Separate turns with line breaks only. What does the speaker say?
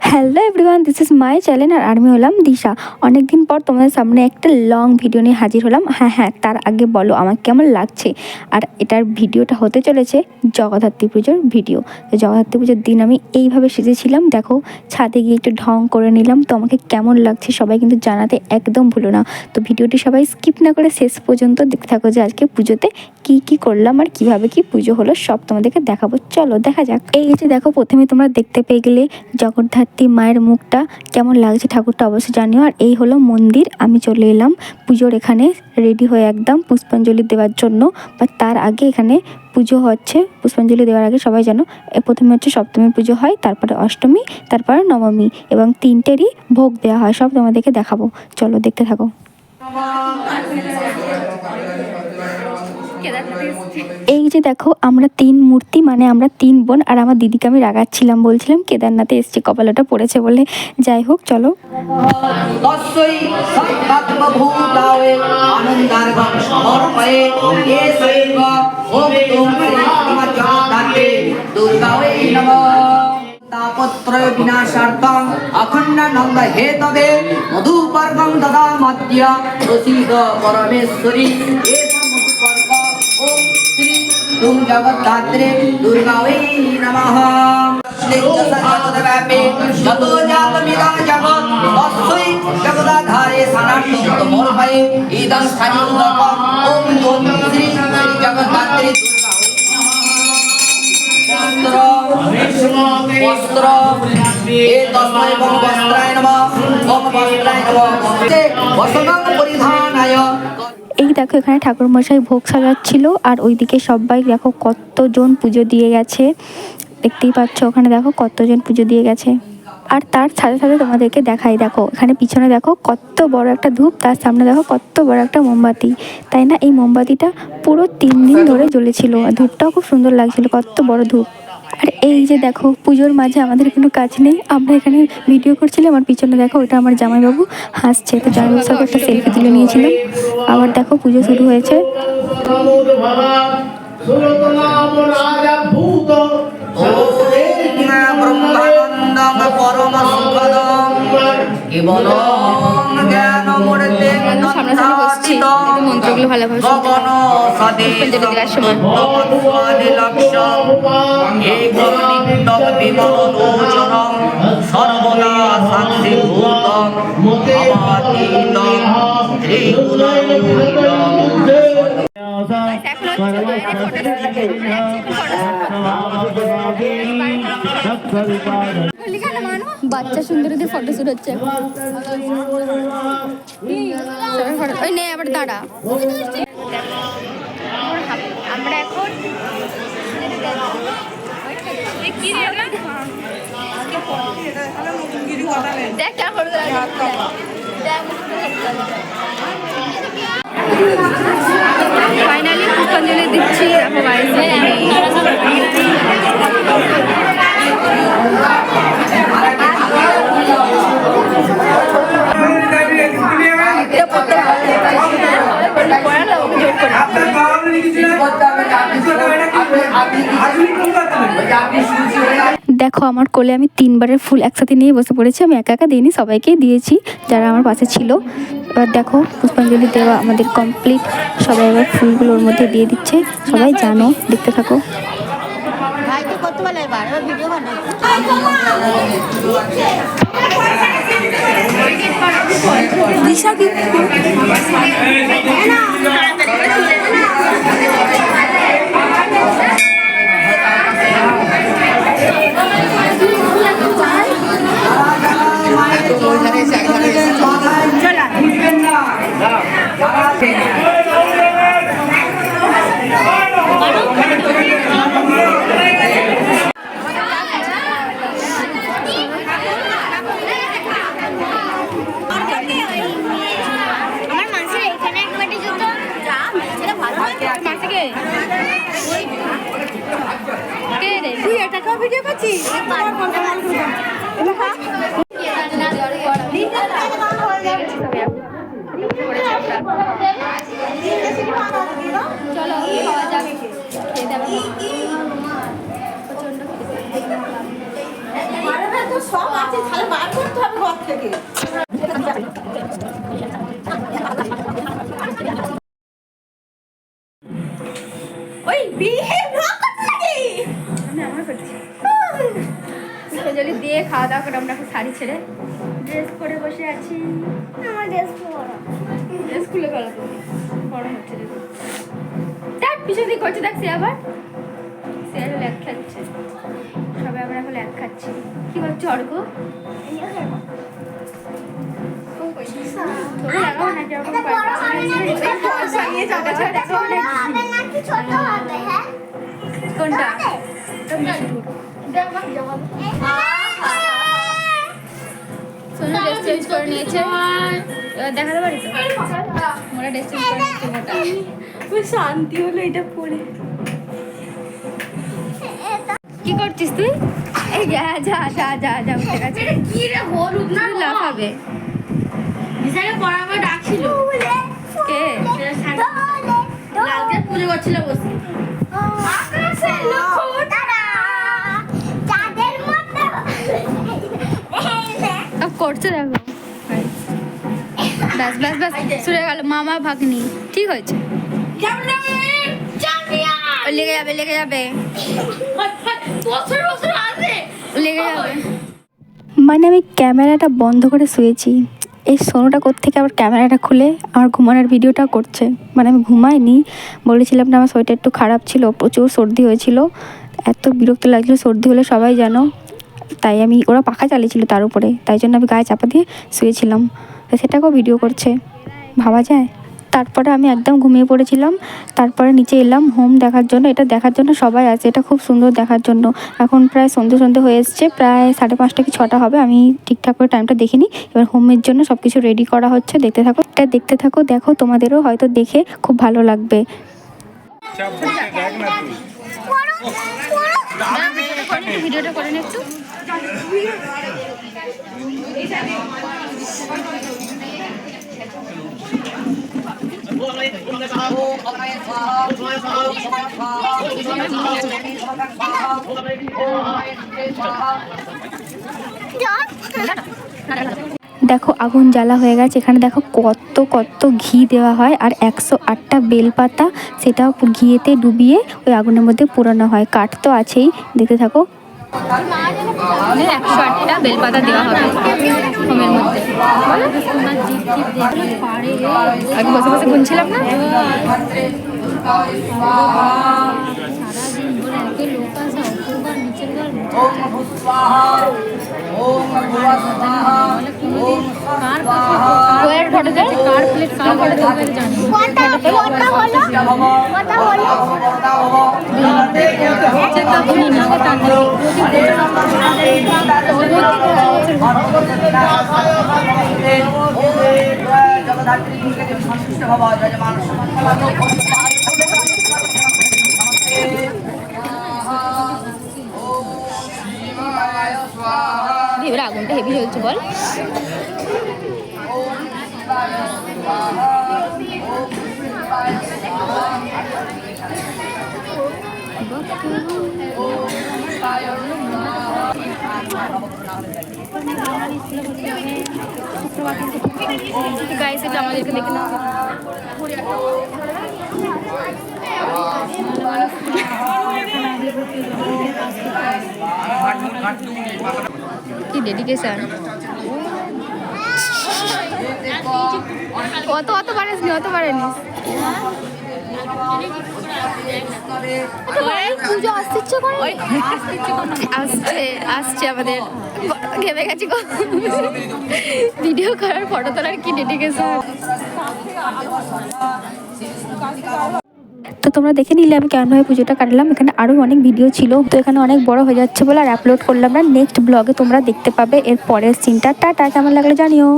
Hello everyone, this is my channel আর আমি হলাম দিশা। অনেক দিন পর তোমাদের সামনে একটা লং ভিডিও নিয়ে হাজির হলাম। হ্যাঁ, তার আগে বলো আমার কেমন লাগছে। আর এটার ভিডিওটা হতে চলেছে জগদ্ধাত্রী পুজোর ভিডিও। তো জগদ্ধাত্রী পুজোর দিন আমি এইভাবে সেজেছিলাম, দেখো ছাদে গিয়ে একটু ঢং করে নিলাম। তো আমাকে কেমন লাগছে সবাই কিন্তু জানাতে একদম ভুলো না। তো ভিডিওটি সবাই স্কিপ না করে শেষ পর্যন্ত দেখতে থাকো যে আজকে পুজোতে কি করলাম আর কিভাবে কি পুজো হলো সব তোমাদেরকে দেখাবো। চলো দেখা যাক। এই যে দেখো, প্রথমে তোমরা দেখতে পেয়ে গেলে জগদ্ধাত্রী মায়ের মুখটা কেমন লাগছে, ঠাকুরটা অবশ্যই জানিও। আর এই হলো মন্দির, আমি চলে এলাম পুজোর এখানে রেডি হয়ে একদম পুষ্পাঞ্জলি দেওয়ার জন্য। বা তার আগে এখানে পুজো হচ্ছে, পুষ্পাঞ্জলি দেওয়ার আগে সবাই জানো প্রথমে হচ্ছে সপ্তমী পুজো হয়, তারপরে অষ্টমী, তারপরে নবমী এবং তিনটেরই ভোগ দেওয়া হয়। সব তোমাদেরকে দেখাবো, চলো দেখতে থাকো। এই যে দেখো, আমরা তিন মূর্তি, মানে আমরা তিন বোন। আর আমার দিদিকে আমি রাগাচ্ছিলাম, বলছিলাম কেদারনাথে এসছে, কপালটা পড়েছে বলে। যাই হোক চলো।
तापत्रय विनाशार्थं अखण्डानन्द हेतवे मधुपर्कं ददामद्य प्रसीद परमेश्वरी एषा मधुपर्क ॐ श्री दुं जगद्धात्रे दुर्गावै नमः। जगद्व्यापे जतो जातमिदं जगत् तस्मै जगदाधारे सनातनं तमोर्भये इदं स्थानिकं ॐ श्री जगद्धात्रे वस्त्र तस्मै वस्त्राय नमः वस्त्राय नमः वसनं परिधानाय।
এই দেখো, এখানে ঠাকুরমশাই ভোগ সাজাচ্ছিল আর ওইদিকে সবাই দেখো কতজন পুজো দিয়ে গেছে। দেখতেই পাচ্ছ ওখানে দেখো কতজন পুজো দিয়ে গেছে। আর তার সাথে সাথে তোমাদেরকে দেখাই, দেখো এখানে পিছনে দেখো কত বড় একটা ধূপ, তার সামনে দেখো কত বড় একটা মোমবাতি। তাই না, এই মোমবাতিটা পুরো 3 দিন ধরে জ্বলেছিল। আর ধূপটাও খুব সুন্দর লাগছিল, কত বড় ধূপ। আর এই যে দেখো, পুজোর মাঝে আমাদের কোনো কাজ নেই, আমরা এখানে ভিডিও করছিলাম। আর পিছনে দেখো, ওটা আমার জামাইবাবু হাসছে। তো জামাইবাবুর সাথে একটা সেলফি তুলে নিয়েছিলাম। আবার দেখো পুজো শুরু হয়েছে। মন্ত্রগুলো ভালোভাবে
সর্বদা
বাচ্চা সুন্দরীদের ফটোশুট হচ্ছে। ওই নে আবার দাঁড়া। আমরা এখন দেখ কেমন ফটো ফাইনালি পুষ্পাঞ্জলি দিচ্ছি। দেখো গাইস, দেখো আমার কোলে আমি 3বারের ফুল একসাথে নিয়ে বসে পড়েছি। আমি একা একা দিইনি, সবাইকেই দিয়েছি যারা আমার পাশে ছিল। এবার দেখো পুষ্পাঞ্জলি দেওয়া আমাদের কমপ্লিট। সবাই এবার ফুলগুলো ওর মধ্যে দিয়ে দিচ্ছে, সবাই জানো, দেখতে থাকো। ভিডিও করছিস? চলো খাওয়া যাক, খেয়ে দেবে। প্রচন্ড
সব আছে, তাহলে বার করতে হবে ঘর থেকে। ওই বিয়ে ব্লগ করতে লাগে।
আমার করছি যদি দিয়ে খাওয়া দাওয়া করে আমরা এখন শাড়ি ছেড়ে ড্রেস পরে বসে আছি।
আমার ড্রেস পরা।
ড্রেস খুলে গেল তো গরম হচ্ছে যদি দেখ পিছন দিকে করছে দেখ সে আবার সে ল্যাক খাচ্ছে। সবাই আমরা এখন ল্যাক খাচ্ছি। কি করছে অর্ক? কোনটা সোনু ড্রেস চেঞ্জ করে নিয়েছে। এবার দেখাতে পারি তো মোরা ড্রেস চেঞ্জ করে নিয়েছে মোটা। শান্তি হলো এটা পরে। কি করছিস তুই? এই যা যা যা যা যা উঠে গেছে।
কি রে হলুদ না
লাফাবে
বিশালে পড়াবে ডাকছিল
কে?
লালকে পুজো করছিল বসে। আকাশে লক্ষ্য তারা চাঁদের মতো
সব করছে দেখো। ব্যাস ব্যাস ব্যাস শুরু গেল মামা ভাগ্নি। ঠিক হয়েছে লেগে যাবে লেগে যাবে
বছর বছর আসে
লেগে যাবে। মানে আমি ক্যামেরাটা বন্ধ করে শুয়েছি, এই সোনুটা কোত্থেকে আবার ক্যামেরাটা খুলে আমার ঘুমানোর ভিডিওটা করছে। মানে আমি ঘুমাইনি, বলেছিলাম না আমার শরীরটা একটু খারাপ ছিল, প্রচুর সর্দি হয়েছিল। এত বিরক্ত লাগছিল সর্দি হলে সবাই জানো, তাই আমি ওরা পাখা চালিয়েছিল তার উপরে, তাই জন্য আমি গায়ে চাপা দিয়ে শুয়েছিলাম। তো সেটাকেও ভিডিও করছে, ভাবা যায়। তারপরে আমি একদম ঘুমিয়ে পড়েছিলাম। তারপরে নিচে এলাম হোম দেখার জন্য। এটা দেখার জন্য সবাই আছে, এটা খুব সুন্দর দেখার জন্য। এখন প্রায় সন্ধে সন্ধে হয়ে এসছে, প্রায় 5:30 কি 6টা হবে, আমি ঠিকঠাক করে টাইমটা দেখিনি। এবার হোমের জন্য সব কিছু রেডি করা হচ্ছে, দেখতে থাকো। এটা দেখতে থাকো, দেখো তোমাদেরও হয়তো দেখে খুব ভালো লাগবে। ভিডিওটা করেন একটু। দেখো আগুন জ্বালা হয়ে গেছে। এখানে দেখো কত কত ঘি দেওয়া হয়, আর 108টা বেলপাতা সেটাও ঘিয়েতে ডুবিয়ে ওই আগুনের মধ্যে পোড়ানো হয়। কাঠ তো আছেই, দেখতে থাকো। 108টা বেলপাতা দেওয়া হবে হোমের মধ্যে। আগে বসে বসে গুনছিলাম না। এবার আগুনটা হেভি জ্বলছে বল। গাইস এটা আমাদেরকে দেখে না কি ডেডিকেশন। অত পারিস নি, অত পারেনি। পুজো আসছে আমাদের। ঘেমে গেছি গো, ভিডিও করার ফটো তোলার কি ডেডিকেশন। তো তোমরা দেখে নিলে আমি কেমনভাবে পুজোটা কাটলাম। এখানে আরও অনেক ভিডিও ছিল, তো এখানে অনেক বড় হয়ে যাচ্ছে বলে আর আপলোড করলাম না। নেক্সট ব্লগে তোমরা দেখতে পাবে এর পরের সিনটা। টাটা, কেমন লাগলো জানিও।